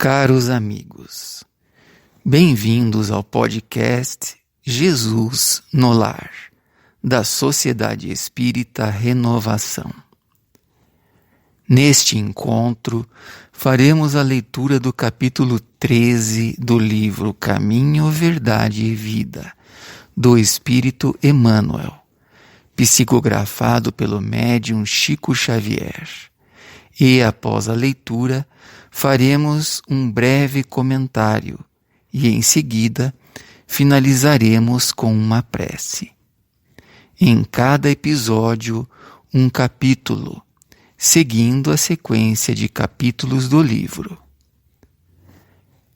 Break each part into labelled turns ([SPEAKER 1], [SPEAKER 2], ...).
[SPEAKER 1] Caros amigos, bem-vindos ao podcast Jesus no Lar, da Sociedade Espírita Renovação. Neste encontro, faremos a leitura do capítulo 13 do livro Caminho, Verdade e Vida, do Espírito Emmanuel, psicografado pelo médium Chico Xavier. E, após a leitura, faremos um breve comentário e, em seguida, finalizaremos com uma prece. Em cada episódio, um capítulo, seguindo a sequência de capítulos do livro.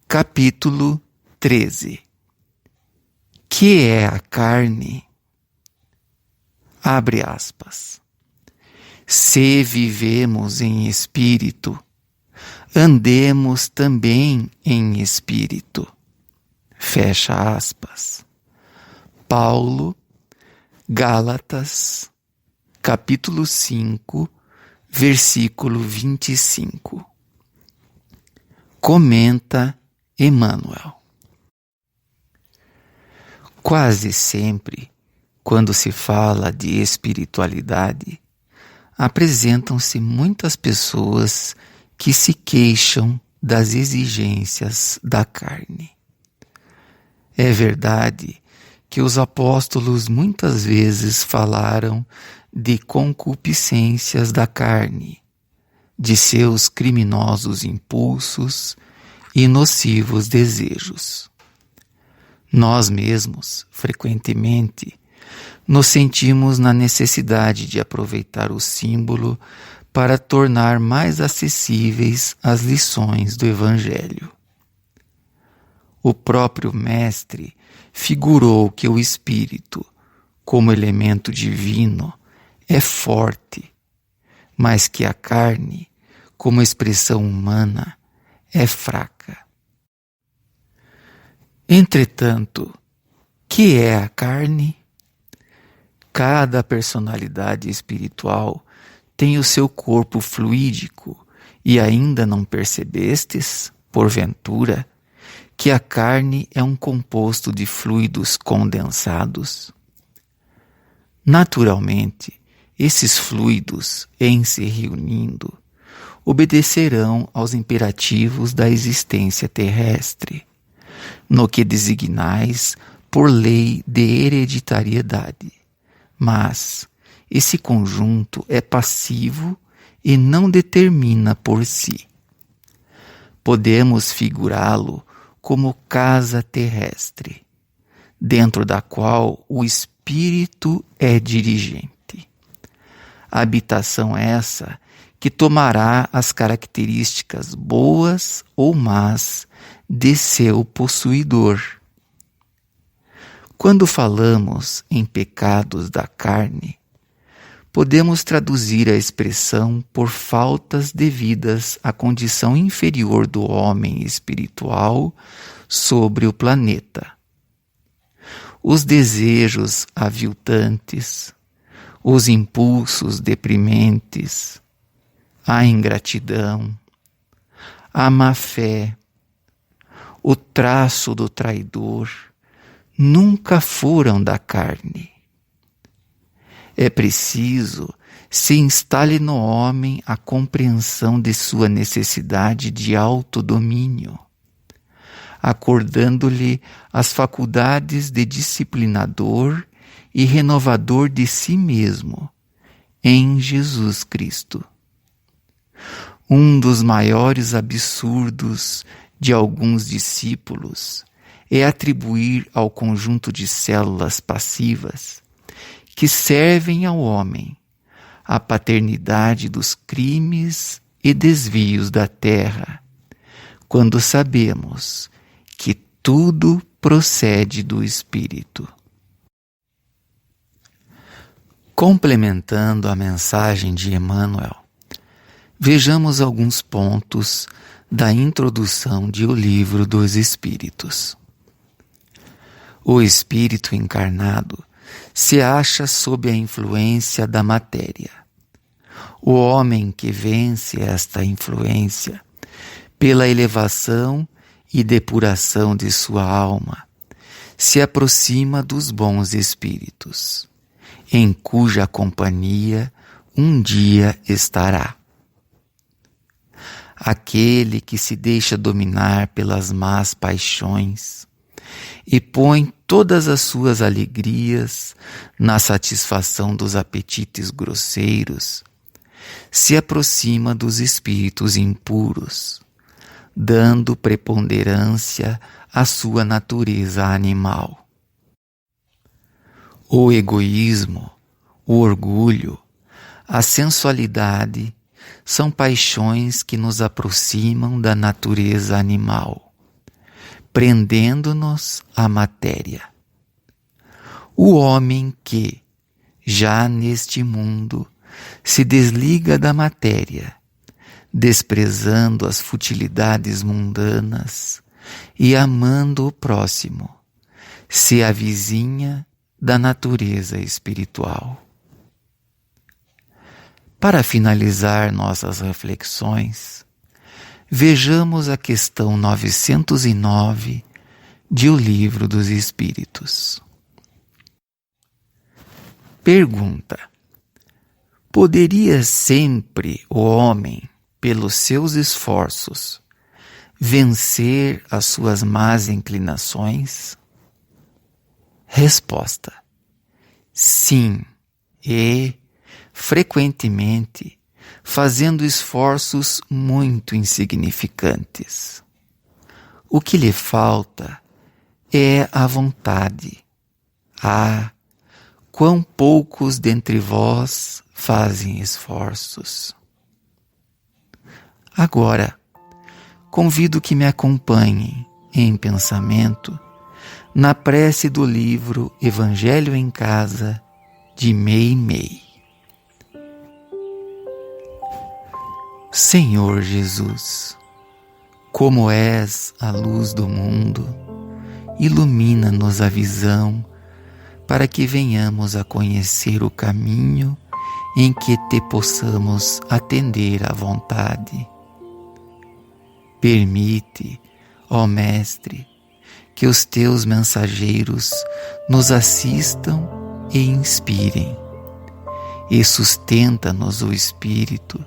[SPEAKER 1] Capítulo 13. Que é a carne? Abre aspas. Se vivemos em espírito, andemos também em espírito. Fecha aspas. Paulo, Gálatas, capítulo 5, versículo 25. Comenta Emmanuel. Quase sempre, quando se fala de espiritualidade, apresentam-se muitas pessoas que se queixam das exigências da carne. É verdade que os apóstolos muitas vezes falaram de concupiscências da carne, de seus criminosos impulsos e nocivos desejos. Nós mesmos, frequentemente, nos sentimos na necessidade de aproveitar o símbolo para tornar mais acessíveis as lições do Evangelho. O próprio Mestre figurou que o Espírito, como elemento divino, é forte, mas que a carne, como expressão humana, é fraca. Entretanto, que é a carne? Cada personalidade espiritual tem o seu corpo fluídico e ainda não percebestes, porventura, que a carne é um composto de fluidos condensados? Naturalmente, esses fluidos, em se reunindo, obedecerão aos imperativos da existência terrestre, no que designais por lei de hereditariedade. Mas esse conjunto é passivo e não determina por si. Podemos figurá-lo como casa terrestre, dentro da qual o espírito é dirigente. Habitação essa que tomará as características boas ou más de seu possuidor. Quando falamos em pecados da carne, podemos traduzir a expressão por faltas devidas à condição inferior do homem espiritual sobre o planeta. Os desejos aviltantes, os impulsos deprimentes, a ingratidão, a má-fé, o traço do traidor, nunca foram da carne. É preciso se instale no homem a compreensão de sua necessidade de autodomínio, acordando-lhe as faculdades de disciplinador e renovador de si mesmo, em Jesus Cristo. Um dos maiores absurdos de alguns discípulos é atribuir ao conjunto de células passivas que servem ao homem a paternidade dos crimes e desvios da terra, quando sabemos que tudo procede do Espírito. Complementando a mensagem de Emmanuel, vejamos alguns pontos da introdução de O Livro dos Espíritos. O espírito encarnado se acha sob a influência da matéria. O homem que vence esta influência pela elevação e depuração de sua alma, se aproxima dos bons espíritos, em cuja companhia um dia estará. Aquele que se deixa dominar pelas más paixões e põe todas as suas alegrias na satisfação dos apetites grosseiros, se aproxima dos espíritos impuros, dando preponderância à sua natureza animal. O egoísmo, o orgulho, a sensualidade são paixões que nos aproximam da natureza animal, prendendo-nos à matéria. O homem que, já neste mundo, se desliga da matéria, desprezando as futilidades mundanas e amando o próximo, se avizinha da natureza espiritual. Para finalizar nossas reflexões, vejamos a questão 909 de O Livro dos Espíritos. Pergunta: poderia sempre o homem, pelos seus esforços, vencer as suas más inclinações? Resposta: sim, e, frequentemente, fazendo esforços muito insignificantes. O que lhe falta é a vontade. Ah, quão poucos dentre vós fazem esforços. Agora, convido que me acompanhem em pensamento na prece do livro Evangelho em Casa, de Meimei. Senhor Jesus, como és a luz do mundo, ilumina-nos a visão para que venhamos a conhecer o caminho em que te possamos atender à vontade. Permite, ó Mestre, que os teus mensageiros nos assistam e inspirem, e sustenta-nos o Espírito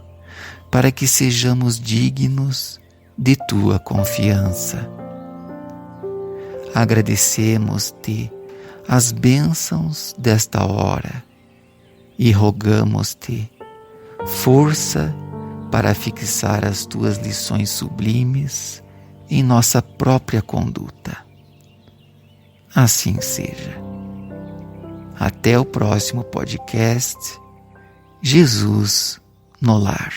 [SPEAKER 1] para que sejamos dignos de tua confiança. Agradecemos-te as bênçãos desta hora e rogamos-te força para fixar as tuas lições sublimes em nossa própria conduta. Assim seja. Até o próximo podcast. Jesus no Lar.